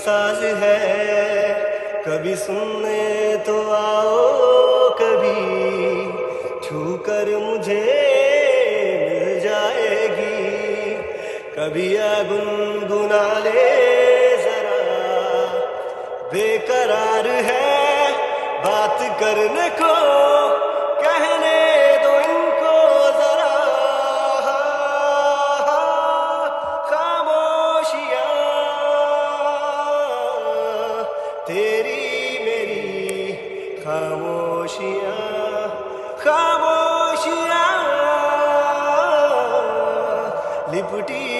साज है, कभी सुनने तो आओ, कभी छू कर मुझे मिल जाएगी, कभी या गुनगुना ले जरा, बेकरार है बात करने को, कहने दो इनको जरा, खामोशियां तेरी मेरी खामोशियां, खामोशियां लिपटी